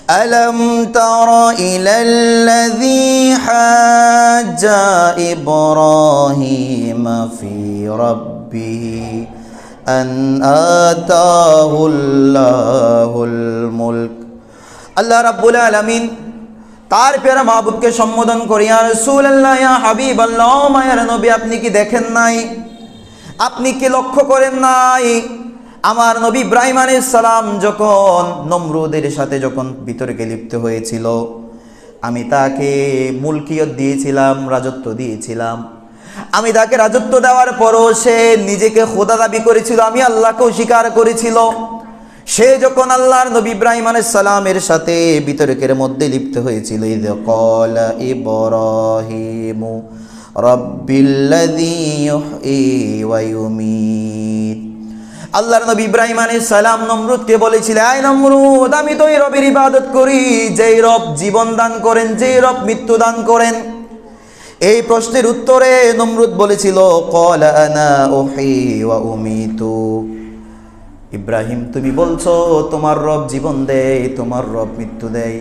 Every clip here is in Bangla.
ألم تر إلى الذي حاج إبراهيم في ربه أن آتاه الله الملك আল্লাহ রাব্বুল আলামিন তার প্যারা মাহবুবকে সম্বোধন করে, ইয়া রাসূলুল্লাহ, ইয়া হাবিবাল্লাহ, ও মায়ের নবী, আপনি কি দেখেন নাই, আপনি কি লক্ষ্য করেন নাই, আমার নবী ইব্রাহিম আলাইহিস সালাম যখন নমরুদের সাথে যখন বিতর্কে লিপ্ত হয়েছিল, আমি তাকে মুলকিয়ত দিয়েছিলাম, রাজত্ব দিয়েছিলাম। আমি তাকে রাজত্ব দেওয়ার পরও সে নিজেকে খোদা দাবি করেছিল, আমি আল্লাহকেও স্বীকার করেছিল। সে যখন আল্লাহর নবী ইব্রাহিম আলাইহিস সালামের সাথে বিতর্কের মধ্যে লিপ্ত হয়েছিল, ইয ক্বালা ইব্রাহিমু রাব্বিল্লাযী ইউহয়ী ওয়া ইউমীত। আল্লাহর নবী ইব্রাহিম আলাইহিস সালাম নমরুদকে বলেছিল, আয় নমরুদ, আমি তো এই রবের ইবাদত করি যেই রব জীবন দান করেন, যেই রব মৃত্যু দান করেন। এই প্রশ্নের উত্তরে নমরুদ বলেছিল, ক্বালা আনা উহয়ী ওয়া উমীতু। ইব্রাহিম, তুমি বলছো তোমার রব জীবন দেয়, তোমার রব মৃত্যু দেয়,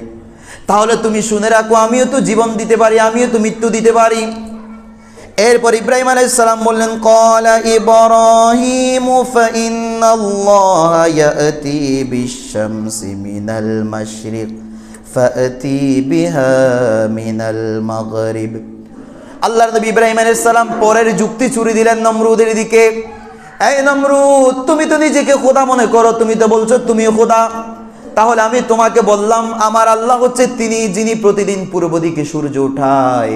তাহলে তুমি শুনে রাখো, আমিও তো জীবন দিতে পারি, আমিও তো মৃত্যু দিতে পারি। এরপর ইব্রাহিম আলাইহিস সালাম বললেন, ক্বালা ইব্রাহিমু ফাইন্নাল্লাহা ইয়াতি বিশ-শামসি মিনাল মাশরিক ফাআতি বিহা মিনাল মাগরিব। আল্লাহর নবী ইব্রাহিম আলাইহিস সালাম পরের যুক্তি ছুড়ে দিলেন নমরুদের দিকে, এই নমরুদ, তুমি তো নিজেকে খোদা মনে করো, তুমি তো বলছো তুমিও খোদা, তাহলে আমি তোমাকে বললাম আমার আল্লাহ হচ্ছে তিনি যিনি প্রতিদিন পূর্ব দিকে সূর্য ওঠায়।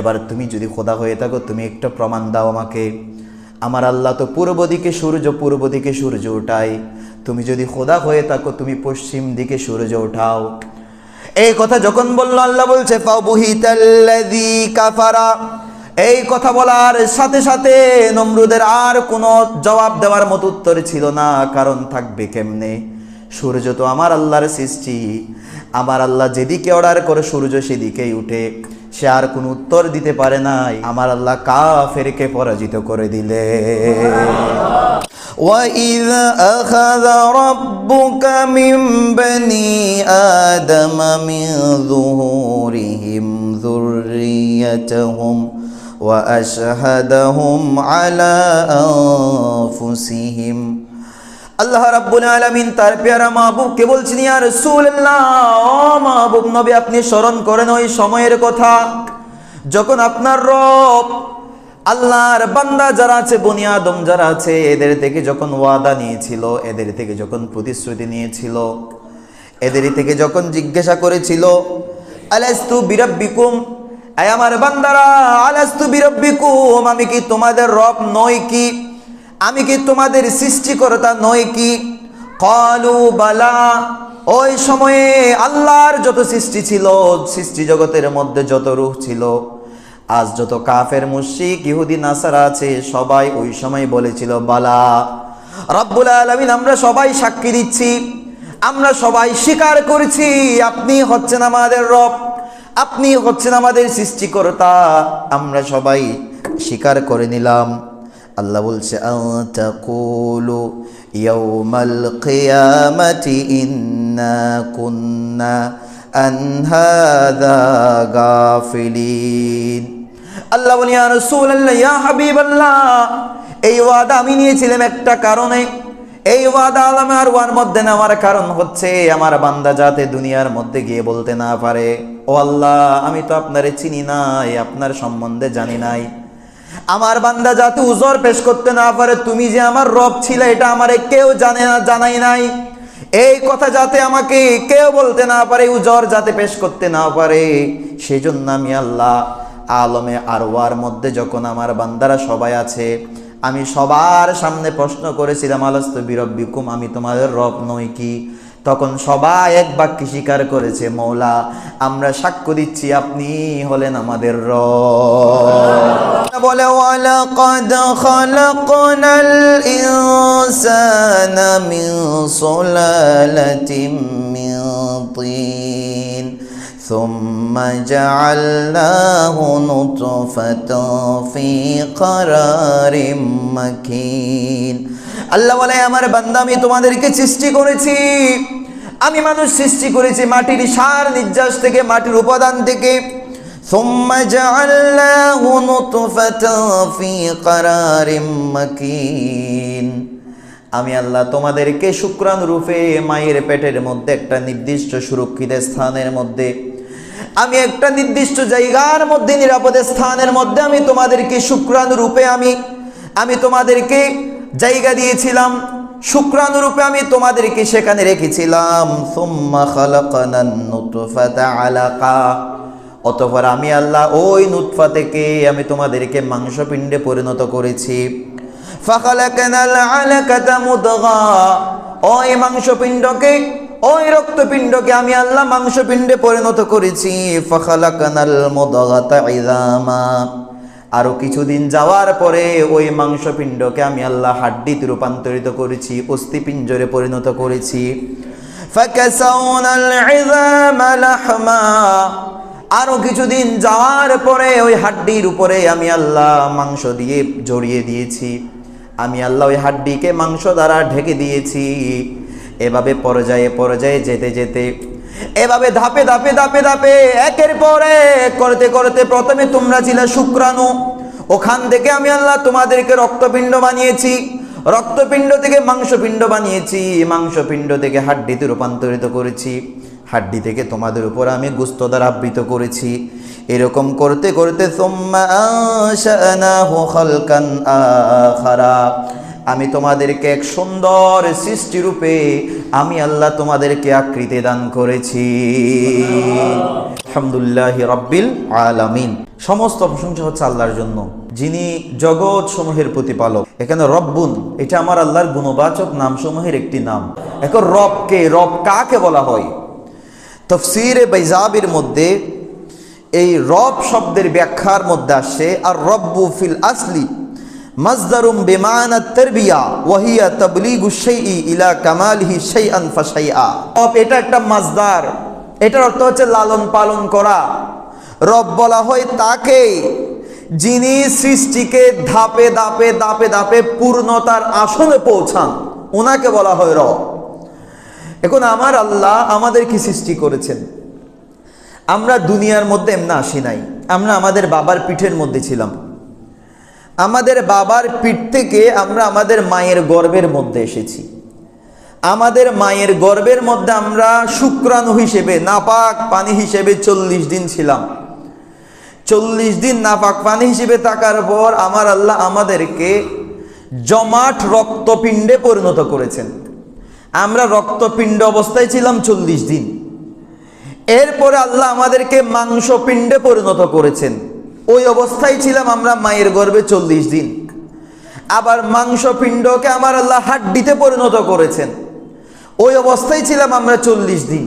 এবার তুমি যদি খোদা হয়ে থাকো, তুমি একটা প্রমাণ দাও আমাকে, আমার আল্লাহ তো পূর্ব দিকে সূর্য ওঠায়, তুমি যদি খোদা হয়ে থাকো তুমি পশ্চিম দিকে সূর্য ওঠাও। এই কথা যখন বলল, আল্লাহ বলছে ফাবুহিতাল্লাযী কাফারা। এই কথা বলার সাথে সাথে নমরুদের আর কোনো জবাব দেওয়ার মতো উত্তর ছিল না, কারণ থাকবে কেমনে, সূর্য তো আমার আল্লাহর সৃষ্টি, আমার আল্লাহ যেদিকে অর্ডার করে সূর্য সেদিকেই উঠে, সে আর কোনো উত্তর দিতে পারে নাই। আমার আল্লাহ কাফেরকে পরাজিত করে দিলে। وَإِذْ أَخَذَ رَبُّكَ مِنْ بَنِي آدَمَ مِنْ ظُهُورِهِمْ ذُرِّيَّتَهُمْ وَأَشْهَدَهُمْ عَلَى أَنفُسِهِمْ। আল্লাহ রাব্বুল আলামিন তার প্যারা মাহবুবকে বলছেন, ইয়া রাসূলুল্লাহ, ও মাহবুব নবী, আপনি স্মরণ করেন ওই সময়ের কথা যখন আপনার রব আল্লাহর বান্দা যারা আছে, বনি আদম যারা আছে, এদের থেকে যখন ওয়াদা নিয়েছিল, এদের থেকে যখন প্রতিশ্রুতি নিয়েছিল, এদের থেকে যখন জিজ্ঞাসা করেছিল, আলাস্তু বিরাব্বিকুম, আয় আমার বান্দারা, আলাস্তু বিরাব্বিকুম, আমি কি তোমাদের রব নই কি, আমি কি তোমাদের সৃষ্টিকর্তা নই কি? ক্বালু বালা। ওই সময়ে আল্লাহর যত সৃষ্টি ছিল, সৃষ্টি জগতের মধ্যে যত রূহ ছিল, আজ যত কাফের মুশরিক ইহুদি নাসারা আছে, সবাই ওই সময় বলেছিল বালা। রব্বুল আলামিন আমরা সবাই সাক্ষী দিচ্ছি, আমরা সবাই স্বীকার করেছি আপনি হচ্ছেন আমাদের রব, আপনি হচ্ছেন আমাদের সৃষ্টিকর্তা, আমরা সবাই স্বীকার করে নিলাম। আল্লাহ বলছে, আতাকুলু ইয়াউমাল কিয়ামাতি ইন্না কুন্না আন হাযা গাফিলিন। আল্লাহ বলেন, ইয়া রাসূলুল্লাহ, ইয়া হাবিবাল্লাহ, এই ওয়াদা আমি নিয়েছিলাম একটা কারণে, এই ওয়াদা আমার ওয়ার মধ্যে নেওয়ার কারণ হচ্ছে আমার বান্দা যাতে দুনিয়ার মধ্যে গিয়ে বলতে না পারে, ও আল্লাহ, আমি তো আপনারে চিনি নাই, আপনার সম্বন্ধে জানি নাই। আমার বান্দা যাতে উজর পেশ করতে না পারে, তুমি যে আমার রব ছিলে এটা আমারে কেউ জানে না, জানাই নাই, এই কথা যাতে আমাকে কেউ বলতে না পারে, উজর যাতে পেশ করতে না পারে, সেজন্য আমি আল্লাহ আলমে আরওয়ার মধ্যে যখন আমার বান্দারা সবাই আছে, আমি সবার সামনে প্রশ্ন করেছিলাম, আলাস্তু বিরাব্বিকুম, আমি তোমাদের রব নই কি? তখন সবাই এক বাক্যে স্বীকার করেছে, মওলা, আমরা সাক্ষ্য দিচ্ছি আপনি হলেন আমাদের রব। বলে, ওয়ালাকাদ খালাকনাল ইনসানা মিন সুলালাতিন মিন তিন সুম্মা জাআলনাহু নুতফাতান ফি ক্বারারিম মাকিন। আল্লাহ বলে, আমার বান্দা, আমি তোমাদেরকে সৃষ্টি করেছি, আমি মানুষ সৃষ্টি করেছি মাটির সার নির্যাস থেকে, মাটির উপাদান থেকে। সুম্মা জাআলনাহু নুতফাতান ফি ক্বারারিম মাকিন। আমি আল্লাহ তোমাদেরকে শুক্রাণু রূপে মায়ের পেটের মধ্যে একটা নির্দিষ্ট সুরক্ষিত স্থানের মধ্যে, আমি একটা নির্দিষ্ট জায়গার মধ্যে, নিরাপদ স্থানের মধ্যে আমি তোমাদেরকে শুক্রাণু রূপে আমি তোমাদেরকে জায়গা দিয়েছিলাম, শুক্রাণু রূপে আমি তোমাদেরকে সেখানে রেখেছিলাম। সুম্মা খালাকনান নুতফাতা আলাকা। অতঃপর আমি আল্লাহ ওই নুতফা থেকে আমি তোমাদেরকে মাংসপিণ্ডে পরিণত করেছি। ফাখালাকনাল আলাকাতা মুদগা। ওই মাংসপিণ্ডকে, ওই রক্তপিণ্ডকে আমি আল্লাহ মাংসপিণ্ডে পরিণত করেছি। ফাখালাকনাল মুদগাতা ইযামা। আরো কিছুদিন যাওয়ার পরে ওই মাংসপিণ্ডকে আমি আল্লাহ হাড্ডিতে রূপান্তরিত করেছি, অস্থিপিঞ্জরে পরিণত করেছি। ফাকাসাউনাল ইযামা লাহমা। আরো কিছুদিন যাওয়ার পরে ওই হাড্ডির উপরে আমি আল্লাহ মাংস দিয়ে জড়িয়ে দিয়েছি, আমি আল্লাহ ওই হাড্ডিকে মাংস দ্বারা ঢেকে দিয়েছি। এভাবে পর্যায়ে পর্যায়ে যেতে যেতে, এভাবে ধাপে ধাপে ধাপে ধাপে একের পরে করতে করতে, প্রথমে তোমরা ছিলে শুক্রাণু, ওখান থেকে আমি আল্লাহ তোমাদেরকে রক্তপিণ্ড বানিয়েছি, রক্তপিণ্ড থেকে মাংসপিণ্ড বানিয়েছি, মাংসপিণ্ড থেকে হাড্ডিতে রূপান্তরিত করেছি, হাড্ডি থেকে তোমাদের উপর আমি গোশত দ্বারা আবৃত করেছি। এরকম করতে করতে সুম্মা আনশানাহু খালকান আখারা। আমি তোমাদেরকে এক সুন্দর সৃষ্টি রূপে আমি আল্লাহ তোমাদেরকে আকৃতি দান করেছি। আলহামদুলিল্লাহি রাব্বিল আলামিন। সমস্ত প্রশংসা হচ্ছে আল্লাহর জন্য, যিনি জগৎ সমূহের প্রতিপালক। এখানে রব্বুন, এটা আমার আল্লাহর গুণবাচক নামসমূহের একটি নাম। এখন রব কাকে বলা হয়? তাফসীরে বাইজাবির মধ্যে এই রব শব্দের ব্যাখ্যার মধ্যে আসে আর রব্বু ফিল আসলি মাজদারুম বিমানা তারবিয়া ওয়া হিয়া তাবলীগু শাইই ইলা কামালিহি শাইআন ফাশাইআ। রব এটা একটা মাজদার, এটার অর্থ হচ্ছে লালন পালন করা। রব বলা হয় তাকে যিনি সৃষ্টিকে ধাপে ধাপে ধাপে ধাপে পূর্ণতার আসনে পৌঁছান, ওনাকে বলা হয় রব। এখন আমার আল্লাহ আমাদেরকে সৃষ্টি করেছেন। আমরা দুনিয়ার মধ্যে এমনি আসি নাই, আমরা আমাদের বাবার পিঠের মধ্যে ছিলাম। আমাদের বাবার পিঠ থেকে আমরা আমাদের মায়ের গর্ভের মধ্যে এসেছি। আমাদের মায়ের গর্ভের মধ্যে আমরা শুক্রাণু হিসেবে, নাপাক পানি হিসেবে 40 দিন ছিলাম। 40 দিন নাপাক পানি হিসেবে থাকার পর আমার আল্লাহ আমাদেরকে জমাট রক্তপিণ্ডে পরিণত করেছেন। আমরা রক্তপিণ্ড অবস্থায় ছিলাম 40 দিন। এরপরে আল্লাহ আমাদেরকে মাংসপিণ্ডে পরিণত করেছেন। ওই অবস্থায় ছিলাম আমরা মায়ের গর্ভে 40 দিন। আবার মাংসপিণ্ডকে আমার আল্লাহ হাড্ডিতে পরিণত করেছেন। ওই অবস্থায় ছিলাম আমরা 40 দিন।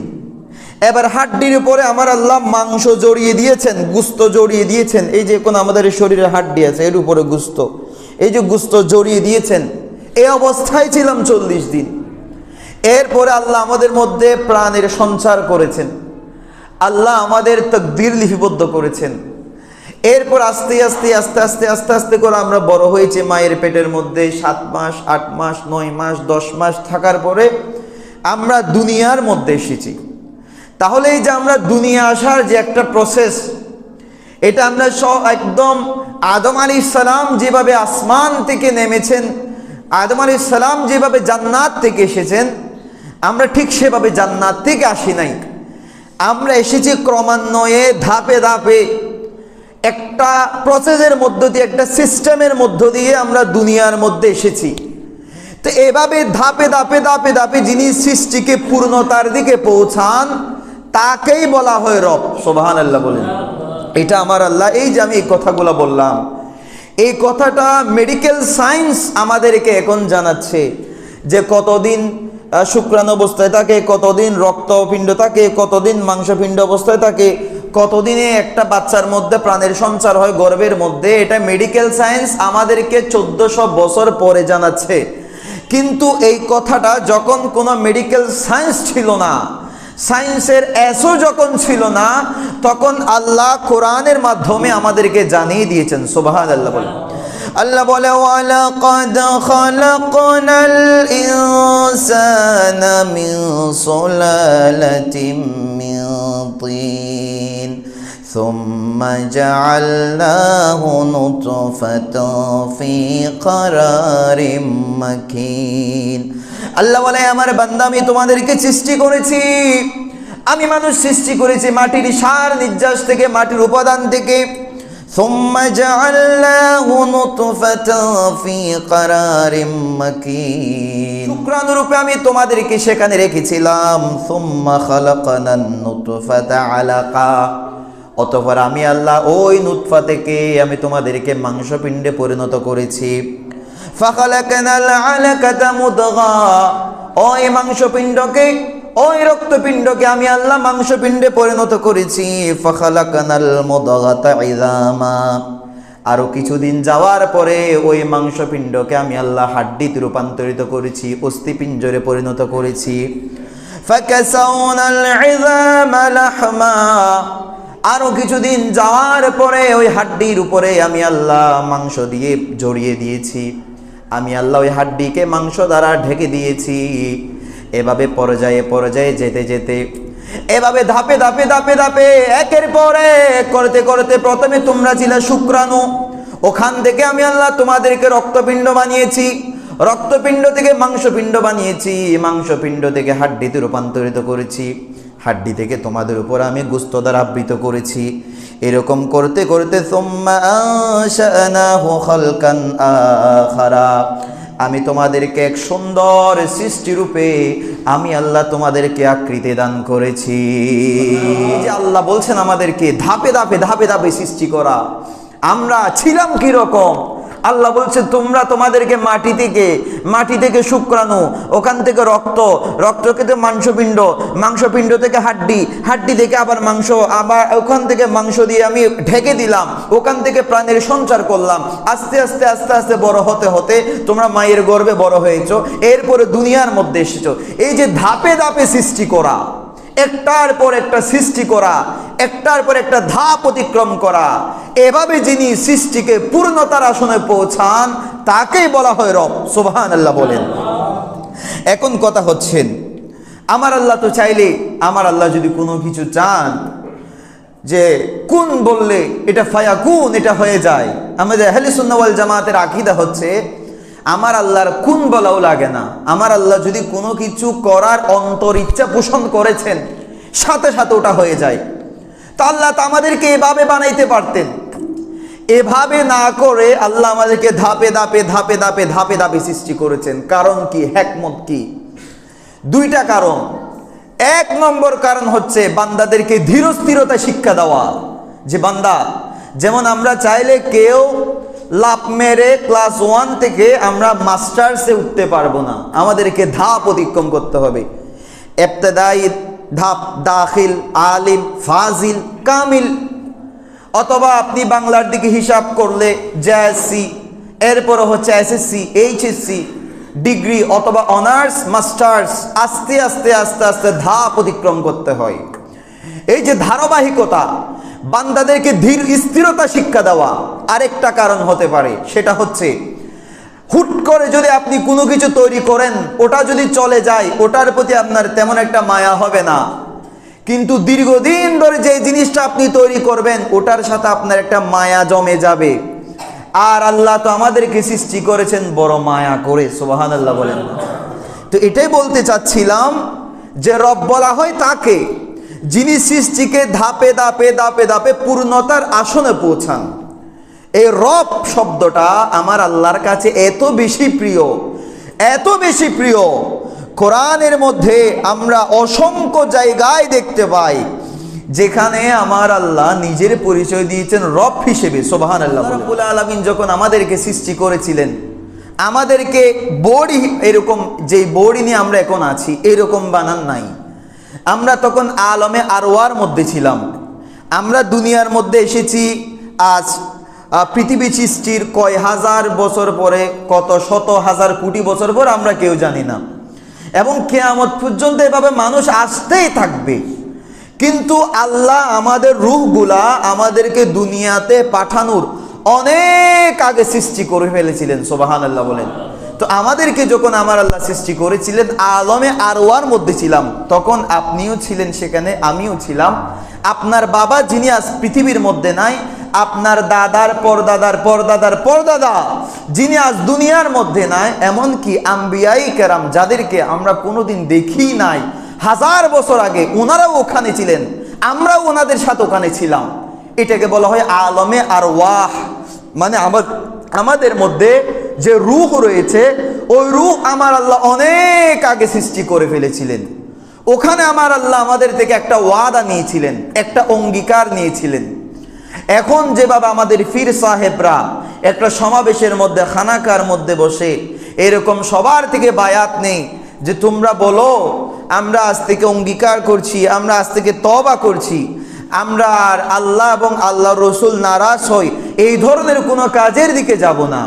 এবার হাড্ডির উপরে আমার আল্লাহ মাংস জড়িয়ে দিয়েছেন, গোশত জড়িয়ে দিয়েছেন। এই যে কোন আমাদের শরীরে হাড্ডি আছে, এর উপরে গোশত, এই যে গোশত জড়িয়ে দিয়েছেন। এই অবস্থায় ছিলাম 40 দিন। এরপরে আল্লাহ আমাদের মধ্যে প্রাণের সঞ্চার করেছেন, আল্লাহ আমাদের তাকদীর লিপিবদ্ধ করেছেন। এরপর আস্তে আস্তে আস্তে আস্তে আস্তে আস্তে করে আমরা বড় হয়েছি মায়ের পেটের মধ্যে। 7 মাস, 8 মাস, 9 মাস, 10 মাস থাকার পরে আমরা দুনিয়ার মধ্যে এসেছি। তাহলে এই যে আমরা দুনিয়া আসার যে একটা প্রসেস, এটা আমরা একদম আদম আলাইহিস সালাম যেভাবে আসমান থেকে নেমেছেন, আদম আলাইহিস সালাম যেভাবে জান্নাত থেকে এসেছেন, আমরা ঠিক সেভাবে জান্নাত থেকে আসি নাই। আমরা এসেছি ক্রমান্বয়ে ধাপে ধাপে একটা প্রসেসের মধ্য দিয়ে, একটা সিস্টেমের মধ্য দিয়ে আমরা দুনিয়ার মধ্যে এসেছি। তো এভাবে ধাপে ধাপে ধাপে ধাপে যিনি সৃষ্টিকে পূর্ণতার দিকে পৌঁছান তাকেই বলা হয় রব। সুবহানাল্লাহ বলেন। এটা আমার আল্লাহ, এই যে আমি এই কথাগুলো বললাম, এই কথাটা মেডিকেল সায়েন্স আমাদেরকে এখন জানাচ্ছে যে কতদিন শুক্রাণু অবস্থায় থাকে, কতদিন রক্তপিণ্ড থাকে, কতদিন মাংসপিণ্ড অবস্থায় থাকে, কতদিনে একটা বাচ্চার মধ্যে প্রাণের সঞ্চার হয় গর্ভের মধ্যে। এটা মেডিকেল সায়েন্স আমাদেরকে 1400 বছর পরে জানাচ্ছে। কিন্তু এই কথাটা যখন কোনো মেডিকেল সায়েন্স ছিল না, সায়েন্সের এসও যখন ছিল না, তখন আল্লাহ কোরআনের মাধ্যমে আমাদেরকে জানিয়ে দিয়েছেন। সুবহানাল্লাহ বলেন। আল্লাহ বলে ওয়ালাকাদ খালাকনাল ইনসানা মিন সুলালাতিন মিন তিন সুম্মা জাআলনাহু নুতফাতান ফি ক্বারারিম মাকিন। আল্লাহ বলে আমার বান্দা আমি তোমাদেরকে সৃষ্টি করেছি, আমি মানুষ সৃষ্টি করেছি মাটির সার নির্যাস থেকে, মাটির উপাদান থেকে। সুম্মা জাআলনাহু নুতফাতান ফি ক্বারারিম মাকিন, শুক্রাণু রূপে আমি তোমাদেরকে সেখানে রেখেছিলাম। সুম্মা খালাকনান নুতফাতা আলাকা, অতঃপর আমি আল্লাহ ওই নুতফা থেকে আমি তোমাদেরকে মাংসপিণ্ডে পরিণত করেছি। ফাখালাকনাল আলাকাতা মুদগা, ওই মাংসপিণ্ডকে ওই রক্তপিণ্ডকে আমি আল্লাহ মাংসপিণ্ডে পরিণত করেছি। ফাখালাকনাল মুদগাতা ইযামা, আরো কিছুদিন যাওয়ার পরে ওই মাংসপিণ্ডকে আমি আল্লাহ হাড্ডিতে রূপান্তরিত করেছি, অস্থিপিঞ্জরে পরিণত করেছি। ফাকাসাউনাল ইযামা লাহমা, আরো কিছুদিন যাওয়ার পরে ওই হাড্ডির উপরে আমি আল্লাহ মাংস দিয়ে জড়িয়ে দিয়েছি, আমি আল্লাহ ওই হাড্ডিকে মাংস দ্বারা ঢেকে দিয়েছি। এভাবে পর্যায়ে পর্যায়ে যেতে যেতে, এভাবে ধাপে ধাপে ধাপে ধাপে একের পরে করতে করতে, প্রথমে তোমরা ছিলে শুক্রাণু, ওখান থেকে আমি আল্লাহ তোমাদেরকে রক্তপিণ্ড বানিয়েছি, রক্তপিণ্ড থেকে মাংসপিণ্ড বানিয়েছি, মাংসপিণ্ড থেকে হাড্ডিতে রূপান্তরিত করেছি, হাড্ডি থেকে তোমাদের উপর আমি গোশত দ্বারা আবৃত করেছি। এরকম করতে করতে সুম্মা আনশানাহু খালকান আখারা, আমি তোমাদেরকে এক সুন্দর সৃষ্টি রূপে আমি আল্লাহ তোমাদেরকে আকৃতি দান করেছি। যে আল্লাহ বলছেন আমাদেরকে ধাপে ধাপে ধাপে ধাপে সৃষ্টি করা, আমরা ছিলাম কি রকম? আল্লাহ বলছে তোমরা তোমাদেরকে মাটি থেকে শুক্রাণু, ওখান থেকে রক্ত, রক্ত থেকে মাংসপিণ্ড, মাংসপিণ্ড থেকে হাড্ডি, হাড্ডি থেকে আবার মাংস, আবার ওখান থেকে মাংস দিয়ে আমি ঢেকে দিলাম, ওখান থেকে প্রাণের সঞ্চার করলাম। আস্তে আস্তে আস্তে আস্তে বড় হতে হতে তোমরা মায়ের গর্ভে বড় হয়েছো, এরপরে দুনিয়ার মধ্যে এসেছো। এই যে ধাপে ধাপে সৃষ্টি করা, একটার পর একটা সৃষ্টি করা, একটার পর একটা ধাপ অতিক্রম করা, এভাবে যিনি সৃষ্টিকে পূর্ণতার আসনে পৌঁছান তাকেই বলা হয় রব। সুবহানাল্লাহ বলেন। এখন কথা হচ্ছেন, আমার আল্লাহ তো চাইলে, আমার আল্লাহ যদি কোনো কিছু চান, যে কুন বললে এটা ফায়াকুন, এটা হয়ে যায়। আমাদের আহলে সুন্নাহ ওয়াল জামাতের আকীদা হচ্ছে আমার আল্লাহর কুন বলাও লাগে না। আমার আল্লাহ যদি কোনো কিছু করার অন্তর ইচ্ছা পোষণ করেছেন, সাথে সাথে ওটা হয়ে যায়। তা আল্লাহ তো আমাদেরকে এভাবে বানাইতে পারতেন, এভাবে না করে আল্লাহ আমাদেরকে ধাপে ধাপে ধাপে ধাপে ধাপে ধাপে সৃষ্টি করেছেন। কারণ কি, হিকমত কি? দুইটা কারণ। এক নম্বর কারণ হচ্ছে বান্দাদেরকে ধীরস্থিরতা শিক্ষা দেওয়া। যে বান্দা, যেমন আমরা চাইলে কেউ লাভ মেরে ক্লাস 1 থেকে আমরা মাস্টার্সে উঠতে পারবো না, আমাদেরকে ধাপ অতিক্রম করতে হবে। ইবতেদাই ধাপ, দাখিল, আলিম, ফাজিল, কামিল। অথবা আপনি বাংলার দিকে হিসাব করলে জেএসসি, এরপর হচ্ছে এসএসসি, এইচএসসি, ডিগ্রি অথবা অনার্স, মাস্টার্স, আস্তে আস্তে আস্তে আস্তে ধাপ অতিক্রম করতে হয়। এই যে ধারাবাহিকতা, বান্দাদেরকে ধীর স্থিরতা শিক্ষা দেওয়া আরেকটা কারণ হতে পারে। সেটা হচ্ছে হুট করে যদি আপনি কোনো কিছু তৈরি করেন, ওটা যদি চলে যায়, ওটার প্রতি আপনার তেমন একটা মায়া হবে না। কিন্তু দীর্ঘদিন ধরে যে জিনিসটা আপনি তৈরি করবেন, ওটার সাথে আপনার একটা মায়া জমে যাবে। আর আল্লাহ তো আমাদেরকে সৃষ্টি করেছেন বড় মায়া করে। সুবহানাল্লাহ বলেন। তো এটাই বলতে চাচ্ছিলাম যে রব বলা হয় তাকে, যিনি সৃষ্টিকে ধাপে ধাপে ধাপে ধাপে পূর্ণতার আসনে পৌঁছান। এই রব শব্দটা আমার আল্লাহর কাছে এত বেশি প্রিয়, এত বেশি প্রিয়, কোরআনের মধ্যে আমরা অসংখ্য জায়গায় দেখতে পাই যেখানে আমার আল্লাহ নিজের পরিচয় দিয়েছেন রব হিসেবে। সুবহানাল্লাহ। রব্বুল আলামিন যখন আমাদেরকে সৃষ্টি করেছিলেন, আমাদেরকে বডি এরকম, যেই বডি নিয়ে আমরা এখন আছি এরকম বানান নাই। আমরা তখন আলমে আরওয়ার মধ্যে ছিলাম। আমরা দুনিয়ার মধ্যে এসেছি আজ পৃথিবী সৃষ্টির কয় হাজার বছর পরে, কত শত হাজার কোটি বছর পর আমরা কেউ জানি না, এবং কিয়ামত পর্যন্ত এভাবে মানুষ আসতেই থাকবে। কিন্তু আল্লাহ আমাদের রূহগুলা আমাদেরকে দুনিয়াতে পাঠানোর অনেক আগে সৃষ্টি করে ফেলেছিলেন। সুবহানাল্লাহ বলেন। তো আমাদেরকে যখন আমার আল্লাহ সৃষ্টি করেছিলেন, আলমে আরওয়ার মধ্যে ছিলাম, তখন আপনিও ছিলেন সেখানে, আমিও ছিলাম। আপনার বাবা যিনি আজ পৃথিবীর মধ্যে নাই, আপনার দাদার পরদাদার পরদাদার পরদাদা যিনি আজ দুনিয়ার মধ্যে নাই, এমনকি আম্বিয়াই কেরাম যাদেরকে আমরা কোনোদিন দেখি নাই, 1000 বছর আগে ওনারাও ওখানে ছিলেন, আমরাও ওনাদের সাথে ওখানে ছিলাম। এটাকে বলা হয় আলমে আরওয়াহ। মানে আমাদের মধ্যে যে রূহ রয়েছে, ওই রূহ আমার আল্লাহ অনেক আগে সৃষ্টি করে ফেলেছিলেন। ওখানে আমার আল্লাহ আমাদের থেকে একটা ওয়াদা নিয়েছিলেন, একটা অঙ্গীকার নিয়েছিলেন। এখন যেভাবে আমাদের পীর সাহেবরা একটা সমাবেশের মধ্যে, খানাকার মধ্যে বসে এরকম সবার থেকে বায়াত নেই যে তোমরা বলো আমরা আজ থেকে অঙ্গীকার করছি, আমরা আজ থেকে তওবা করছি, আমরা আর আল্লাহ এবং আল্লাহ রসুল নারাজ হই, এই ধরনের কোনো কাজের দিকে যাব না।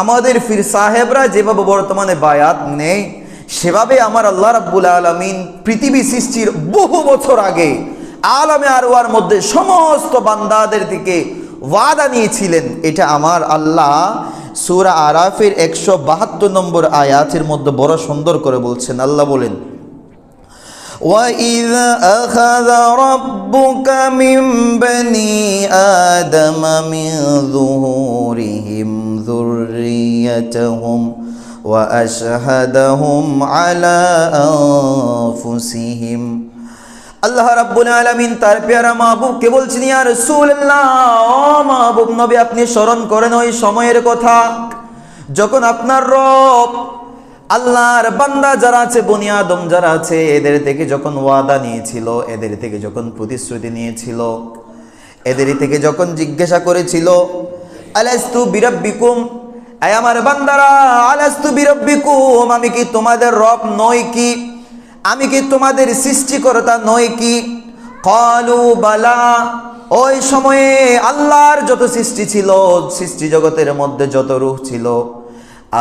আমাদের পীর সাহেবরা যেভাবে বর্তমানে বায়াত নেই, সেভাবে আমার আল্লাহ রাব্বুল আলামিন পৃথিবী সৃষ্টির বহু বছর আগে আলমে আরওয়ার মধ্যে সমস্ত বান্দাদের থেকে ওয়াদা নিয়েছিলেন। এটা আমার আল্লাহ সূরা আরাফের 172 নম্বর আয়াতের মধ্যে বড় সুন্দর করে বলছেন। আল্লাহ বলেন, وَإِذْ أَخَذَ رَبُّكَ مِنْ بَنِي آدَمَ مِنْ ظُهُورِهِمْ ذُرِّيَّتَهُمْ وَأَشْهَدَهُمْ عَلَى أَنفُسِهِمْ। আল্লাহ রাব্বুল আলামিন তার প্যারা মাহবুবকে বলছেন, ইয়া রাসূলুল্লাহ, ও মাহবুব নবী, আপনি স্মরণ করেন ওই সময়ের কথা যখন আপনার রব আল্লাহর বান্দা যারা আছে, বনি আদম যারা আছে, এদের থেকে যখন ওয়াদা নিয়েছিল, এদের থেকে যখন প্রতিশ্রুতি নিয়েছিল, এদের থেকে যখন জিজ্ঞাসা করেছিল, আলাস্তু বিরাব্বিকুম, আয় আমার বান্দারা, আলাস্তু বিরাব্বিকুম, আমি কি তোমাদের রব নই কি? আমি কি তোমাদের সৃষ্টিকর্তা নই কি? ক্বালু বালা। ওই সময়ে আল্লাহর যত সৃষ্টি ছিল, সৃষ্টি জগতের মধ্যে যত রূহ ছিল,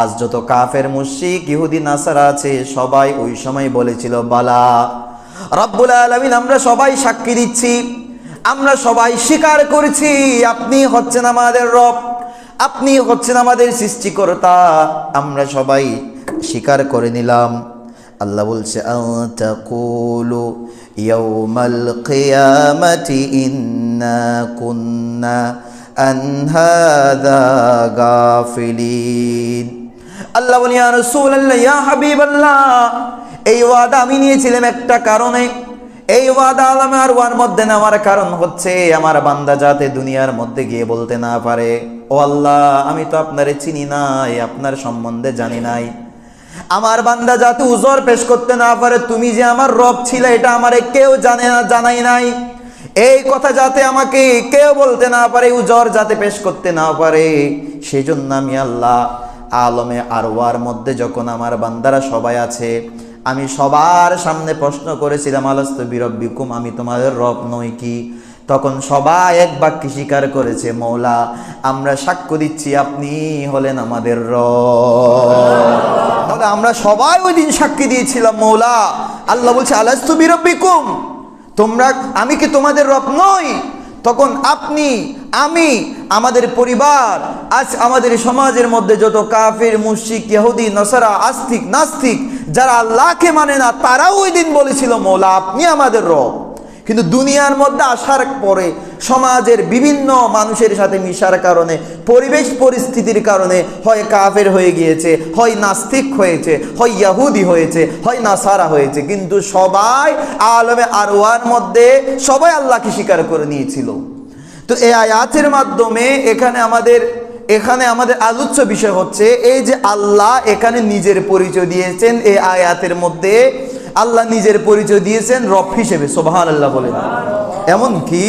আজ যত কাফের মুশরিক ইহুদি নাসারা আছে, সবাই ওই সময় বলেছিল বালা। রব্বুল আলামিন আমরা সবাই সাক্ষী দিচ্ছি, আমরা সবাই স্বীকার করছি আপনি হচ্ছেন আমাদের রব, আপনি হচ্ছেন আমাদের সৃষ্টিকর্তা, আমরা সবাই স্বীকার করে নিলাম। আল্লাহ বলছে, আতাকুলু ইয়াউমাল কিয়ামাতি ইন্না কুন্না আন হাযা গাফিলিন। আল্লাহ বলি, ইয়া রাসূলুল্লাহ, ইয়া হাবিবাল্লাহ, এই ওয়াদা আমি নিয়েছিলাম একটা কারণে। এই ওয়াদা আলমে আরওয়ার মধ্যে নেওয়ার কারণ হচ্ছে আমার বান্দা যাতে দুনিয়ার মধ্যে গিয়ে বলতে না পারে, ও আল্লাহ আমি তো আপনারে চিনি নাই, আপনার সম্বন্ধে জানি নাই। আমার বান্দা যাতে উজর পেশ করতে না পারে, তুমি যে আমার রব ছিলে এটা আমারে কেউ জানে না, জানাই নাই, এই কথা যাতে আমাকে কেউ বলতে না পারে, উজর যাতে পেশ করতে না পারে, সেজন্য আমি আল্লাহ আলমে আরওয়ার মধ্যে যখন আমার বান্দারা সবাই আছে, আমি সবার সামনে প্রশ্ন করেছিলাম, আলাস্তু বিরাব্বিকুম, আমি তোমাদের রব নই কি? তখন সবাই এক বাক্যে স্বীকার করেছে, মৌলা আমরা সাক্ষ্য দিচ্ছি আপনি হলেন আমাদের রব। তাহলে আমরা সবাই ওই দিন সাক্ষী দিয়েছিলাম, মৌলা। আল্লাহ বলছে, আলাস্তু বিরাব্বিকুম, তোমরা, আমি কি তোমাদের রব নই? তখন আপনি, আমি, আমাদের পরিবার, আজ আমাদের সমাজের মধ্যে যত কাফির, মুশরিক, ইহুদি, নাসারা, আস্তিক, নাস্তিক যারা আল্লাহকে মানে না, তারাও ওই দিন বলেছিল, মৌলা আপনি আমাদের রব। কিন্তু দুনিয়ার মধ্যে আসার পরে সমাজের বিভিন্ন মানুষের সাথে মিশার কারণে, পরিবেশ পরিস্থিতির কারণে হয় কাফের হয়ে গিয়েছে, হয় নাস্তিক হয়েছে, হয় ইহুদি হয়েছে, হয় নাসারা হয়েছে, কিন্তু সবাই আলমে আরওয়ার মধ্যে সবাই আল্লাহকে স্বীকার করে নিয়েছিল। তো এই আয়াতের মাধ্যমে এখানে আমাদের আলোচ্য বিষয় হচ্ছে এই যে আল্লাহ এখানে নিজের পরিচয় দিয়েছেন। এই আয়াতের মধ্যে আল্লাহ নিজের পরিচয় দিয়েছেন রব হিসেবে, সুবহানাল্লাহ বলেন। এমনকি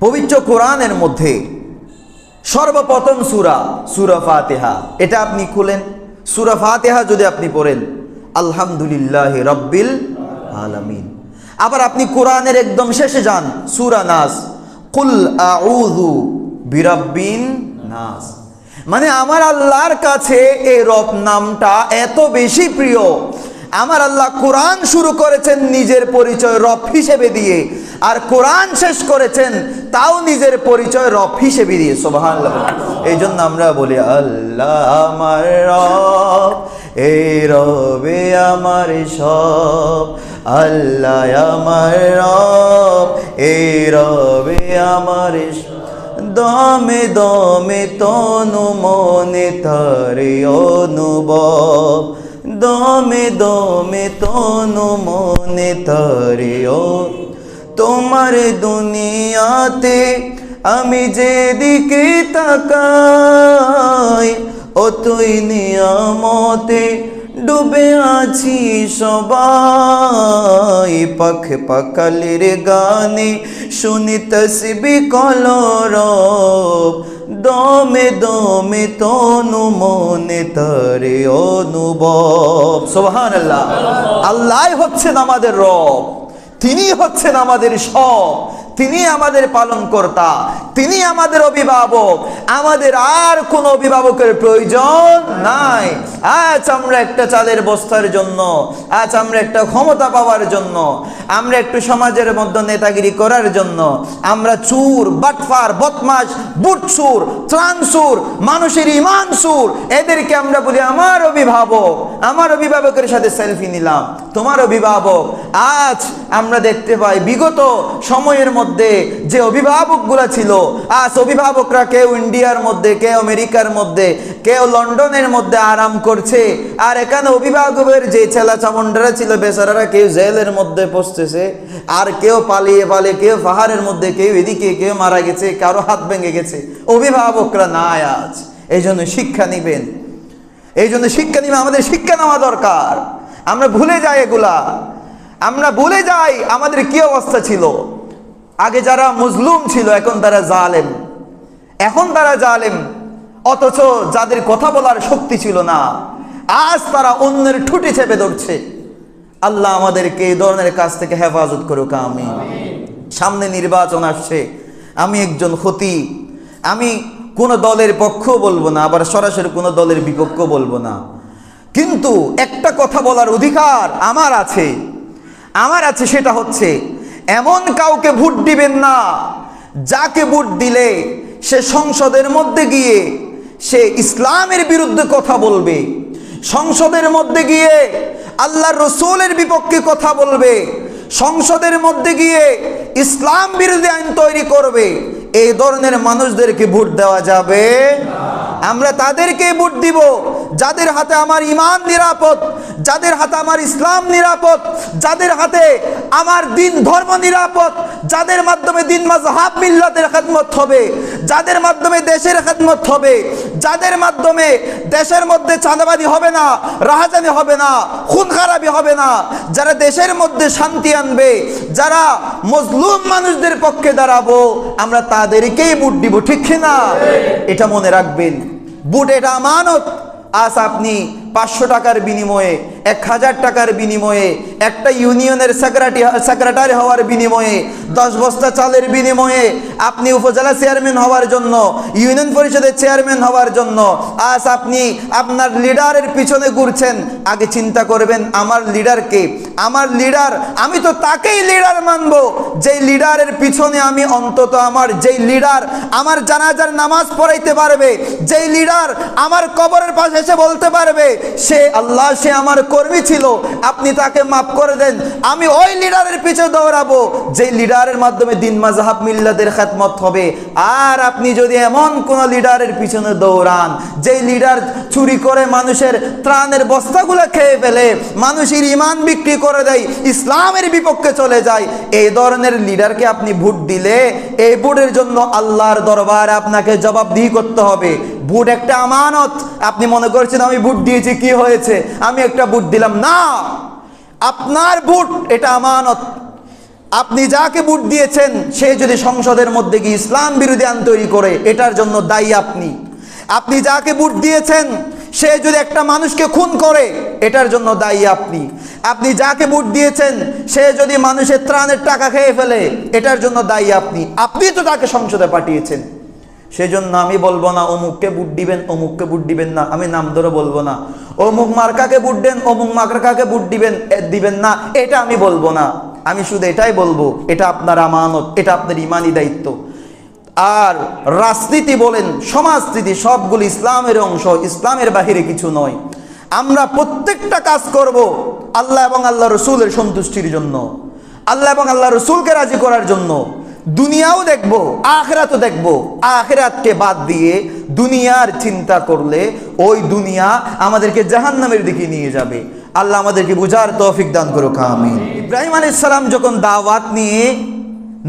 পবিত্র কোরআনের মধ্যে সর্বপ্রথম সূরা ফাতিহা, এটা আপনি খুলেন, সূরা ফাতিহা যদি আপনি পড়েন, আলহামদুলিল্লাহি রাব্বিল আলামিন। আবার আপনি কোরআনের একদম শেষে যান, সূরা নাস, কুল আউযু বিরাব্বিন নাস। মানে আমার আল্লাহর কাছে এই রব নামটা এত বেশি প্রিয়, আমার আল্লাহ কোরআন শুরু করেছেন নিজের পরিচয় রব হিসেবে দিয়ে, আর কোরআন শেষ করেছেন তাও নিজের পরিচয় রব হিসেবে দিয়ে। সুবহানাল্লাহ। এই জন্য আমরা বলি আল্লাহ আমার রব, এই রবে আমার সব, আল্লাহ আমার রব, এই রবে আমার দমে দমে তনু মনে তারে অনুভব, দমে দমে তনু মনে তারে ও। তোমার দুনিয়াতে আমি যেদিকে তাকাই, ও তুই নিয়ামতে ডুবে আছি সবাই। পাখ পাখালির গানে শুনি তসবি কলরব, দমে দমে তনু মনে তারে অনুভব। সুবহানাল্লাহ। আল্লাহ হচ্ছেন আমাদের রব, তিনি হচ্ছেন আমাদের সব, তিনি আমাদের পালনকর্তা, তিনি আমাদের অভিভাবক। আমাদের আর কোনো অভিভাবকের প্রয়োজন নাই। আজ আমরা একটা চালের বস্তার জন্য, আজ আমরা একটা ক্ষমতা পাওয়ার জন্য, আমরা একটু সমাজের মধ্যে নেতাগিরি করার জন্য আমরা চুর, বাটফার, বদমাশ, বুটসুর, ত্রাণসুর, মানুষের ইমান সুর, এদেরকে আমরা বলি আমার অভিভাবক। আমার অভিভাবকের সাথে সেলফি নিলাম, তোমার অভিভাবক। আজ আমরা দেখতে পাই বিগত সময়ের মধ্যে যে অভিভাবকগুলো ছিল, আজ অভিভাবকরা কেউ ইন্ডিয়ার মধ্যে, কেউ আমেরিকার মধ্যে, কেউ লন্ডনের মধ্যে আরাম করছে। আর এখানে অভিভাবকের যে ছেলা চামুন্ডারা ছিল বেচারারা কেউ জেলের মধ্যে পৌঁছেছে, আর কেউ পালিয়ে পালিয়ে, কেউ পাহাড়ের মধ্যে, কেউ এদিকে, কেউ মারা গেছে, কারো হাত ভেঙে গেছে। অভিভাবকরা নাই আজ। এই জন্য শিক্ষা নিবেন, এই জন্য শিক্ষা নিবে, আমাদের শিক্ষা নেওয়া দরকার। আমরা ভুলে যাই এগুলা, আমরা ভুলে যাই আমাদের কি অবস্থা ছিল। আগে যারা মজলুম ছিল এখন তারা জালেম, এখন তারা জালেম। অথচ যাদের কথা বলার শক্তি ছিল না, আজ তারা অন্যের ঠুটি চেপে ধরছে। আল্লাহ আমাদেরকে এই ধরনের কাজ থেকে হেফাজত করুক, আমিন। সামনে নির্বাচন আসছে, আমি একজন খতিব, আমি কোনো দলের পক্ষ বলবো না, আবার সরাসরি কোনো দলের বিপক্ষ বলবো না, কিন্তু একটা কথা বলার অধিকার আমার আছে, আমার আছে। সেটা হচ্ছে এমন কাউকে ভোট দিবেন না যাকে ভোট দিলে সে সংসদের মধ্যে গিয়ে সে ইসলামের বিরুদ্ধে কথা বলবে, সংসদের মধ্যে গিয়ে আল্লাহর রসুলের বিপক্ষে কথা বলবে, সংসদের মধ্যে গিয়ে ইসলাম বিরোধী আইন তৈরি করবে। এই ধরনের মানুষদেরকে ভোট দেওয়া যাবে। আমরা তাদেরকে ভোট দিব যাদের হাতে আমার ঈমান নিরাপদ, যাদের হাতে আমার ইসলাম নিরাপদ, যাদের হাতে আমার দিন ধর্ম নিরাপদ, যাদের মাধ্যমে দিন মাযহাব মিল্লাতের খেদমত হবে, যাদের মাধ্যমে দেশের খেদমত হবে, যাদের মাধ্যমে দেশের মধ্যে চাঁদাবাজি হবে না, রাহাজানি হবে না, খুন খারাপি হবে না, যারা দেশের মধ্যে শান্তি আনবে, যারা মজলুম মানুষদের পক্ষে দাঁড়াবো, আমরা তাদেরকেই ভোট দিব। ঠিক না? এটা মনে রাখবেন, ভোট এটা আমানত। আজ আপনি 500 টাকার বিনিময়ে, 1000 টাকার বিনিময়ে, একটা ইউনিয়নের সেক্রেটারি হওয়ার বিনিময়ে, 10 বস্তা চালের বিনিময়ে আপনি উপজেলা চেয়ারম্যান হওয়ার জন্য, ইউনিয়ন পরিষদের চেয়ারম্যান হওয়ার জন্য আজ আপনি আপনার লিডারের পিছনে ঘুরছেন। আগে চিন্তা করবেন আমার লিডারকে, আমার লিডার, আমি তো তাকেই লিডার মানব যেই লিডারের পিছনে আমি অন্তত আমার যেই লিডার আমার জানাজার নামাজ পড়াইতে পারবে, যেই লিডার আমার কবরের পাশে এসে বলতে পারবে সে আল্লাহ, সে আমার কর্মী ছিল, আপনি তাকে মাফ করে দেন। আমি ওই লিডারের পিছে দৌড়াবো যেই লিডারের মাধ্যমে দিন মাযহাব মিল্লাতের খেদমত হবে। আর আপনি যদি এমন কোন লিডারের পিছনে দৌড়ান যেই লিডার চুরি করে মানুষের ত্রাণের বস্তাগুলো খেয়ে ফেলে, মানুষের ঈমান বিক্রি করে দেয়, ইসলামের বিপক্ষে চলে যায়, এই ধরনের লিডারকে আপনি ভোট দিলে এই ভোটের জন্য আল্লাহর দরবারে আপনাকে জবাবদিহি করতে হবে। ভোট একটা আমানত। আপনি মনে করছেন আমি ভোট দিয়েছি কি হয়েছে, আমি একটা ভোট দিলাম না, আপনার ভোট এটা আমানত। আপনি যাকে ভোট দিয়েছেন সে যদি সংসদের মধ্যে গিয়ে ইসলাম বিরোধী আইন তৈরি করে, এটার জন্য দায়ী আপনি। আপনি যাকে ভোট দিয়েছেন সে যদি একটা মানুষকে খুন করে, এটার জন্য দায়ী আপনি। আপনি যাকে ভোট দিয়েছেন সে যদি মানুষের ত্রাণের টাকা খেয়ে ফেলে, এটার জন্য দায়ী আপনি। আপনি তো তাকে সংসদে পাঠিয়েছেন। সেজন্য আমি বলবো না অমুককে ভোট দিবেন, অমুককে ভোট দিবেন না, আমি নাম ধরে বলবো না। অমুক মার্কাকে ভোট দেন, অমুক মার্কাকে ভোট দিবেন না, এটা আমি বলবো না। আমি শুধু এটাই বলবো, এটা আপনার আমানত, এটা আপনার ইমানি দায়িত্ব। আর রাজনীতি বলেন, সমাজনীতি, সবগুলো ইসলামের অংশ, ইসলামের বাহিরে কিছু নয়। আমরা প্রত্যেকটা কাজ করব আল্লাহ এবং আল্লাহ রসুলের সন্তুষ্টির জন্য, আল্লাহ এবং আল্লাহ রসুলকে রাজি করার জন্য। দুনিয়াও দেখব, আখিরাতও দেখব। আখিরাতকে বাদ দিয়ে দুনিয়ার চিন্তা করলে ওই দুনিয়া আমাদেরকে জাহান্নামের দিকে নিয়ে যাবে। আল্লাহ আমাদেরকে বুঝার তৌফিক দান করুক, আমিন। ইব্রাহিম আলাইহিস সালাম যখন দাওয়াত নিয়ে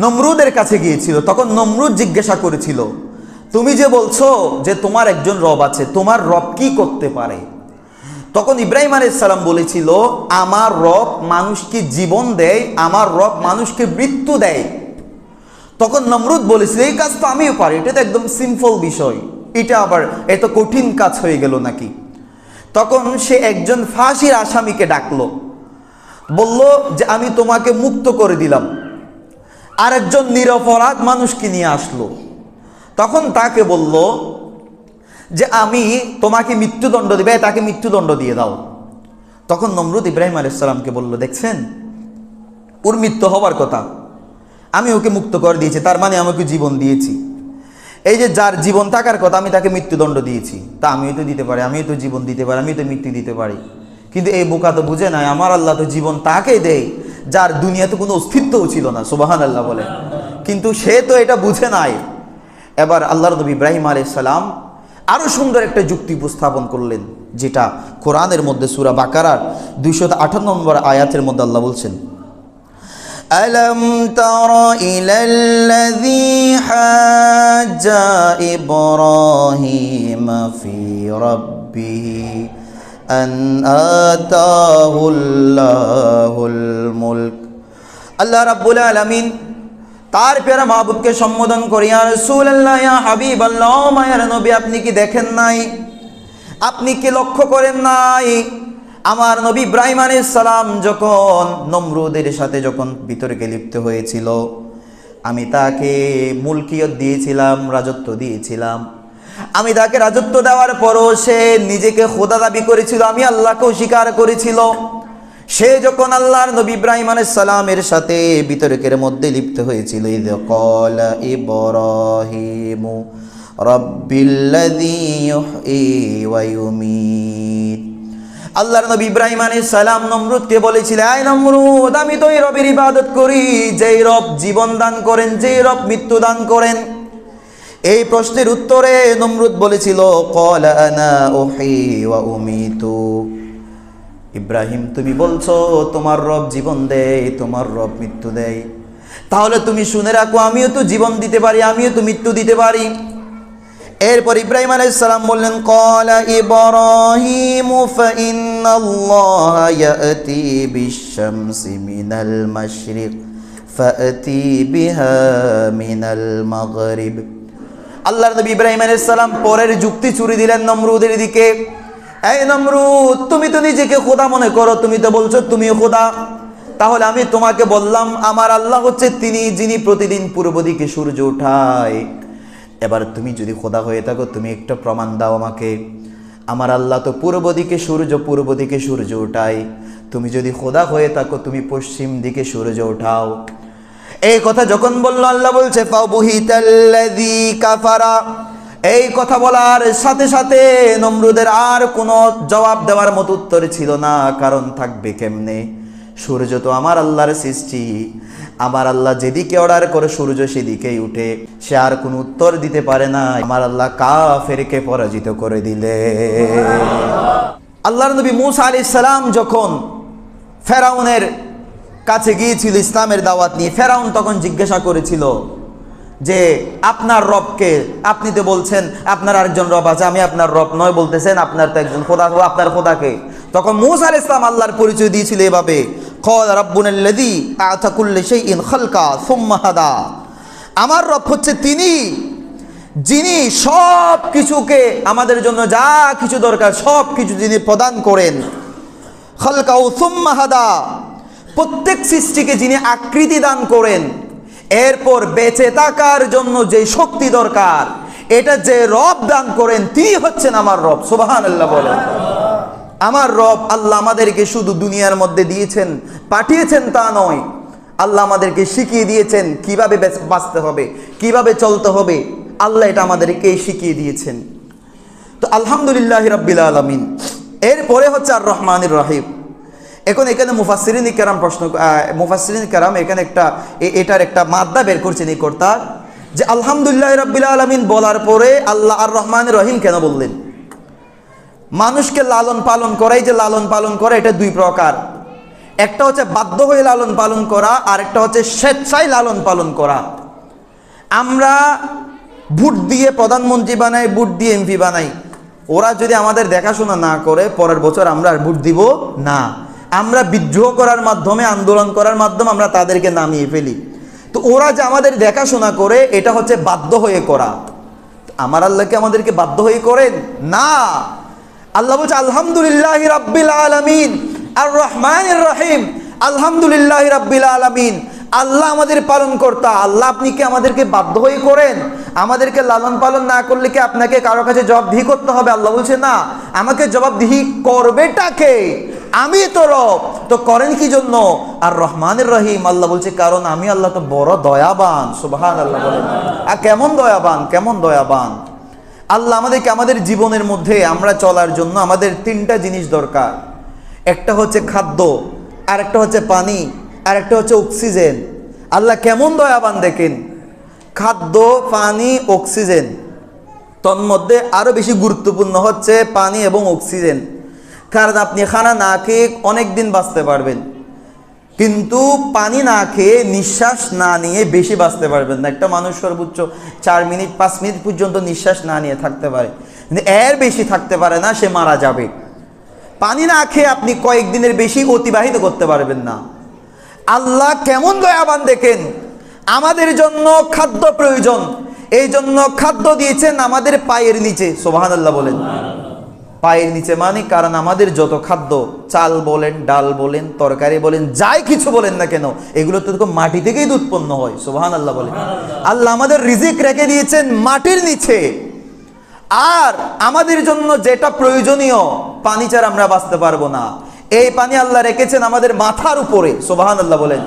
নমরুদের কাছে গিয়েছিল, তখন নমরুদ জিজ্ঞাসা করেছিল, তুমি যে বলছো যে তোমার একজন রব আছে, তোমার রব কি করতে পারে? তখন ইব্রাহিম আলাইহিস সালাম বলেছিল, আমার রব মানুষকে জীবন দেয়, আমার রব মানুষকে মৃত্যু দেয়। তখন নমরুদ বলেছিল, এই কাজ তো আমিও পারি, এটা তো একদম সিম্পল বিষয়, এটা আবার এত কঠিন কাজ হয়ে গেল নাকি? তখন সে একজন ফাঁসির আসামিকে ডাকলো, বলল যে আমি তোমাকে মুক্ত করে দিলাম। আর একজন নিরপরাধ মানুষকে নিয়ে আসলো, তখন তাকে বলল যে আমি তোমাকে মৃত্যুদণ্ড দিবে, তাকে মৃত্যুদণ্ড দিয়ে দাও। তখন নমরুদ ইব্রাহিম আলাইহিস সালামকে বলল, দেখছেন ওর মৃত্যু হবার কথা, আমি ওকে মুক্ত করে দিয়েছি, তার মানে আমাকে জীবন দিয়েছি। এই যে যার জীবন থাকার কথা, আমি তাকে মৃত্যুদণ্ড দিয়েছি, তা আমিও তো দিতে পারি, আমিও তো জীবন দিতে পারি, আমি তো মৃত্যু দিতে পারি। কিন্তু এই বোকা তো বুঝে নাই, আমার আল্লাহ তো জীবন তাকে দেয় যার দুনিয়াতে কোনো অস্তিত্বও ছিল না, সুবহানাল্লাহ বলে। কিন্তু সে তো এটা বুঝে নাই। এবার আল্লাহর নবী ইব্রাহিম আলাইহিস সালাম আরো সুন্দর একটা যুক্তি উপস্থাপন করলেন, যেটা কোরআনের মধ্যে সূরা বাকারার 258 নম্বর আয়াতের মধ্যে আল্লাহ বলছেন, ألم تر إلى الذي حاج إبراهيم في ربه أن آتاه الله الملك। আল্লাহ রাব্বুল আলামিন তার প্যারা মাহবুবকে সম্বোধন করে, ইয়া রাসূলুল্লাহ, ইয়া হাবিবাল্লাহ, মায়ার নবী, আপনি কি দেখেন নাই, আপনি কি লক্ষ্য করেন নাই, আমার নবী ইব্রাহিম আলাইহিস সালাম যখন নমরুদের সাথে যখন বিতর্কে লিপ্ত হয়েছিল, আমি তাকে মুলকিয়ত দিয়েছিলাম, রাজত্ব দিয়েছিলাম। আমি তাকে রাজত্ব দেওয়ার পরও সে নিজেকে খোদা দাবি করেছিল, আমি আল্লাহকে অস্বীকার করেছিল। সে যখন আল্লাহর নবী ইব্রাহিম আলাইহিস সালামের সাথে বিতর্কের মধ্যে লিপ্ত হয়েছিল, ইয ক্বালা ইব্রাহিমু রাব্বিল্লাযী ইউহয়ী ওয়া ইউমীত। আল্লাহর নবী ইব্রাহিম আলাইহিস সালাম নমরুদকে বলেছিলেন, আয় নমরুদ, আমি তো এই রবের ইবাদত করি যেই রব জীবন দান করেন, যেই রব মৃত্যু দান করেন। এই প্রশ্নের উত্তরে নমরুদ বলেছিল, ক্বালা আনা উহয়ী ওয়া উমীতু। ইব্রাহিম, তুমি বলছো তোমার রব জীবন দেয়, তোমার রব মৃত্যু দেয়, তাহলে তুমি শুনে রাখো, আমিও তো জীবন দিতে পারি, আমিও তো মৃত্যু দিতে পারি। এরপর ইব্রাহিম আলাইহিস সালাম বললেন, ক্বালা ইব্রাহিমু ফাইন্নাল্লাহা ইয়াতি বিশ-শামসি মিনাল মাশরিক ফাতি বিহা মিনাল মাগরিব। আল্লাহর নবী ইব্রাহিম আলাইহিস সালাম পরের যুক্তি ছুড়ে দিলেন নমরুদের দিকে, এই নমরুদ, তুমি তো নিজেকে খোদা মনে করো, তুমি তো বলছো তুমি খোদা, তাহলে আমি তোমাকে বললাম আমার আল্লাহ হচ্ছে তিনি যিনি প্রতিদিন পূর্ব দিকে সূর্য ওঠায়। এবার তুমি যদি খোদা হয়ে থাকো, তুমি একটা প্রমাণ দাও আমাকে, আমার আল্লাহ তো পূর্ব দিকে সূর্য ওঠায়, তুমি যদি খোদা হয়ে থাকো, তুমি পশ্চিম দিকে সূর্য ওঠাও। এই কথা যখন বলল, আল্লাহ বলছে, ফাবুহিতাল্লাযী কাফারা। এই কথা বলার সাথে সাথে নমরুদের আর কোনো জবাব দেওয়ার মতো উত্তর ছিল না, কারণ থাকবে কেমনে, সূর্য তো আমার আল্লাহর সৃষ্টি, আমার আল্লাহ যেদিকে অর্ডার করে সূর্য সেদিকেই উঠে, সে আর কোনো উত্তর দিতে পারে না। আমার আল্লাহ কাফেরকে পরাজিত করে দিলে। আল্লাহর নবী মূসা আলাইহিস সালাম যখন ফেরাউনের কাছে গিয়েছিল ইসলামের দাওয়াত নিয়ে, ফেরাউন তখন জিজ্ঞাসা করেছিল যে আপনার রবকে, আপনি তো বলছেন আপনার আরেকজন রব আছে, আমি আপনার রব নয় বলতেছেন, আপনার তো একজন খোদা, আপনার খোদাকে। তখন মূসা আলাইহিস সালাম আল্লাহর পরিচয় দিয়েছিল এভাবে, ক্বালা রাব্বুনাল্লাযী আ'তা কুল্লা শাইইন খালকা সুম্মা হাদা। আমার রব হচ্ছে তিনি যিনি সব কিছুকে, আমাদের জন্য যা কিছু দরকার সব কিছু যিনি প্রদান করেন, খালকাউ সুম্মা হাদা, প্রত্যেক সৃষ্টিকে যিনি আকৃতি দান করেন, এরপর বেঁচে থাকার জন্য যে শক্তি দরকার এটা যে রব দান করেন তিনি হচ্ছেন আমার রব। সুবহানাল্লাহ বলেন। আমার রব আল্লাহ আমাদেরকে শুধু দুনিয়ার মধ্যে দিয়েছেন, পাঠিয়েছেন তা নয়, আল্লাহ আমাদেরকে শিখিয়ে দিয়েছেন কিভাবে বাঁচতে হবে, কিভাবে চলতে হবে। আল্লাহ এটা আমাদেরকে শিখিয়ে দিয়েছেন। তো আলহামদুলিল্লাহ রাব্বিল আলামিন। এরপরে হচ্ছে আর রহমানির রহিম। এখন এখানে মুফাসসিরিন কেরাম এখানে এটার একটা মাদ্দা বের করছেন এই কর্তা, যে আলহামদুলিল্লাহ রাব্বিল আলামিন বলার পরে আল্লাহ আর রহমানির রহিম কেন বললেন? মানুষকে লালন পালন করা, এই যে লালন পালন করা, এটা দুই প্রকার। একটা হচ্ছে বাধ্য হয়ে লালন পালন করা, আর একটা হচ্ছে স্বেচ্ছায় লালন পালন করা। আমরা ভোট দিয়ে প্রধানমন্ত্রী বানাই, ভোট দিয়ে এমপি বানাই, ওরা যদি আমাদের দেখাশোনা না করে পরের বছর আমরা আর ভোট দিব না। আমরা বিদ্রোহ করার মাধ্যমে, আন্দোলন করার মাধ্যমে আমরা তাদেরকে নামিয়ে ফেলি। তো ওরা যে আমাদের দেখাশোনা করে, এটা হচ্ছে বাধ্য হয়ে করা। আমার আল্লাহকে আমাদেরকে বাধ্য হয়ে করেন না। আল্লাহ বলছে আলহামদুলিল্লাহ রাব্বিল আলামিন আর রহমানির রহিম। আলহামদুলিল্লাহ রাব্বিল আলামিন, আল্লাহ আমাদের পালন কর্তা। আল্লাহ আপনি কি আমাদেরকে বাধ্য হয়ে করেন? আমাদেরকে লালন পালন না করলে কি আপনাকে কারো কাছে জবাবদিহি করতে হবে? আল্লাহ বলছে না, আমাকে জবাবদিহি করবেটাকে? আমি তো রব, তো করেন কি জন্য? আর রহমানির রহিম, আল্লাহ বলছে কারণ আমি আল্লাহ তো বড় দয়াবান। সুবহানাল্লাহ বলেন। আর কেমন দয়াবান, কেমন দয়াবান আল্লাহ আমাদেরকে। আমাদের জীবনের মধ্যে আমরা চলার জন্য আমাদের তিনটা জিনিস দরকার। একটা হচ্ছে খাদ্য, আর একটা হচ্ছে পানি, আর একটা হচ্ছে অক্সিজেন। আল্লাহ কেমন দয়াবান দেখেন, খাদ্য, পানি, অক্সিজেন। তন্মধ্যে আরো বেশি গুরুত্বপূর্ণ হচ্ছে পানি এবং অক্সিজেন। কারণ আপনি খানা না খেয়ে অনেক দিন বাঁচতে পারবেন, কিন্তু পানি না খেয়ে, নিঃশ্বাস না নিয়ে বেশি বাঁচতে পারবেন না। একটা মানুষ সর্বোচ্চ 4 মিনিট 5 মিনিট পর্যন্ত নিঃশ্বাস না নিয়ে থাকতে পারে, কিন্তু এর বেশি থাকতে পারে না, সে মারা যাবে। পানি না খেয়ে আপনি কয়েকদিনের বেশি অতিবাহিত করতে পারবেন না। আল্লাহ কেমন দয়াবান দেখেন, আমাদের জন্য খাদ্য প্রয়োজন, এই জন্য খাদ্য দিয়েছেন আমাদের পায়ের নিচে। সুবহানাল্লাহ বলেন। পায়ের নিচে মানে, কারণ আমাদের যত খাদ্য, চাল বলেন, ডাল বলেন, তরকারি বলেন, যাই কিছু বলেন না কেন, এগুলো তো মাটি থেকেই তো উৎপন্ন হয়। সুবহানাল্লাহ বলেন। আল্লাহ আমাদের রিজিক রেখে দিয়েছেন মাটির নিচে। আর আমাদের জন্য যেটা প্রয়োজনীয়, পানি ছাড়া আমরা বাঁচতে পারবো না, এই পানি আল্লাহ রেখেছেন আমাদের মাথার উপরে। সুবহানাল্লাহ বলেন।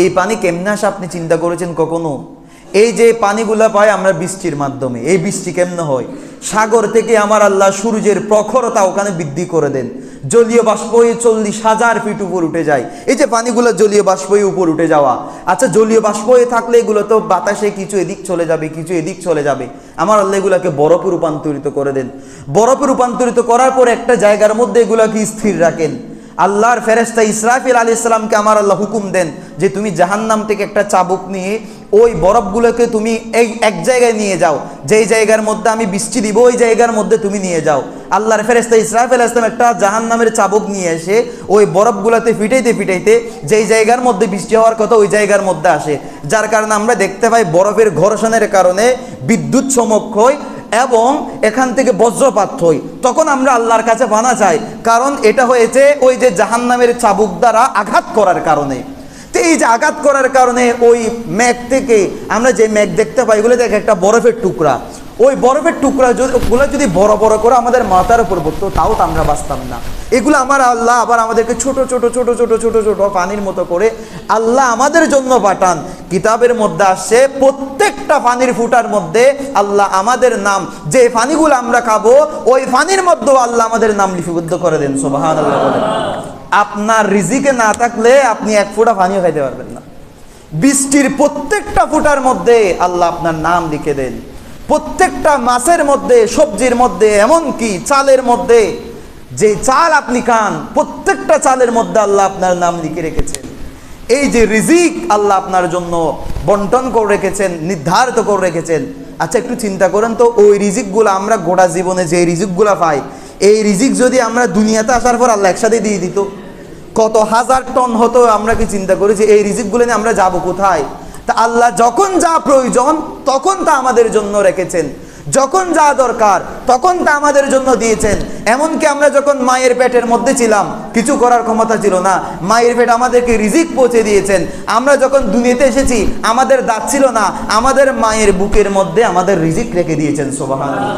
এই পানি কেমনে আসে আপনি চিন্তা করেছেন কখনো? এই যে পানিগুলা পাই আমরা বৃষ্টির মাধ্যমে, এই বৃষ্টি কেমনে হয়? সাগর থেকে আমার আল্লাহ সূর্যের প্রখরতা ওখানে বৃদ্ধি করে দেন, জলীয় বাষ্প হয়ে 40,000 ফিট উপর উঠে যায়। এই যে পানিগুলো জলীয় বাষ্প হয়ে উপর উঠে যাওয়া, আচ্ছা জলীয় বাষ্প হয়ে থাকলে এগুলো তো বাতাসে কিছু এদিক চলে যাবে, কিছু এদিক চলে যাবে। আমার আল্লাহ এগুলাকে বরফে রূপান্তরিত করে দেন। বরফে রূপান্তরিত করার পর একটা জায়গার মধ্যে এগুলাকে স্থির রাখেন। আল্লাহর ফেরেশতা ইসরাফিল আলাইহিস সালামকে আমার আল্লাহ হুকুম দেন যে তুমি জাহান্নাম থেকে একটা চাবুক নিয়ে ওই বরফগুলোকে তুমি এক জায়গায় নিয়ে যাও, যেই জায়গার মধ্যে আমি বৃষ্টি দিব ওই জায়গার মধ্যে তুমি নিয়ে যাও। আল্লাহর ফেরেশতা ইসরাফিল আলাইহিস সালাম একটা জাহান্নামের চাবুক নিয়ে এসে ওই বরফগুলোতে ফিটাইতে ফিটাইতে যেই জায়গার মধ্যে বৃষ্টি হওয়ার কথা ওই জায়গার মধ্যে আসে, যার কারণে আমরা দেখতে পাই বরফের ঘর্ষণের কারণে বিদ্যুৎ চমক হয় এবং এখান থেকে বজ্রপাত হয়। তখন আমরা আল্লাহর কাছে পানা চাই, কারণ এটা হয়েছে ওই যে জাহান্নামের চাবুক দ্বারা আঘাত করার কারণে। তো এই যে আঘাত করার কারণে ওই মেঘ থেকে আমরা যে মেঘ দেখতে পাই, এগুলো দেখে একটা বরফের টুকরা, ওই বরফের টুকরাগুলো যদি বড় বড় করে আমাদের মাথার উপর পড়তো, তাও তো আমরা বাঁচতাম না। এগুলো আমার আল্লাহ আবার আমাদেরকে ছোট ছোট ছোট ছোট ছোট ছোট পানির মতো করে আল্লাহ আমাদের জন্য পাঠান। কিতাবের মধ্যে আসছে প্রত্যেকটা পানির ফুটার মধ্যে আল্লাহ আমাদের নাম, যে পানিগুলো আমরা খাবো ওই পানির মধ্যেও আল্লাহ আমাদের নাম লিপিবদ্ধ করে দেন। সুবহানাল্লাহ বলেন। আপনার রিজিকে না থাকলে আপনি এক ফোঁটা পানিও খাইতে পারবেন না। বৃষ্টির প্রত্যেকটা ফুটার মধ্যে আল্লাহ আপনার নাম লিখে দেন। প্রত্যেকটা মাছের মধ্যে, সবজির মধ্যে, এমনকি চালের মধ্যে, যে চাল আপনি খান প্রত্যেকটা চালের মধ্যে আল্লাহ আপনার নাম লিখে রেখেছেন। এই যে রিজিক আল্লাহ আপনার জন্য বন্টন করে রেখেছেন, নির্ধারিত করে রেখেছেন। আচ্ছা একটু চিন্তা করেন তো, ওই রিজিকগুলো আমরা গোটা জীবনে যে রিজিকগুলো পাই, এই রিজিক যদি আমরা দুনিয়াতে আসার পর আল্লাহ একসাথে দিয়ে দিত, কত হাজার টন হতো। আমরা কি চিন্তা করি যে এই রিজিকগুলো নিয়ে আমরা যাব কোথায়? তা আল্লাহ যখন যা প্রয়োজন তখন তা আমাদের জন্য রেখেছেন, যখন যা দরকার তখন তা আমাদের জন্য দিয়েছেন। এমনকি আমরা যখন মায়ের পেটের মধ্যে ছিলাম, কিছু করার ক্ষমতা ছিল না, মায়ের পেট আমাদেরকে রিজিক পৌঁছে দিয়েছেন। আমরা যখন দুনিয়াতে এসেছি, আমাদের দাঁত ছিল না, আমাদের মায়ের বুকের মধ্যে আমাদের রিজিক রেখে দিয়েছেন। সুবহানাল্লাহ।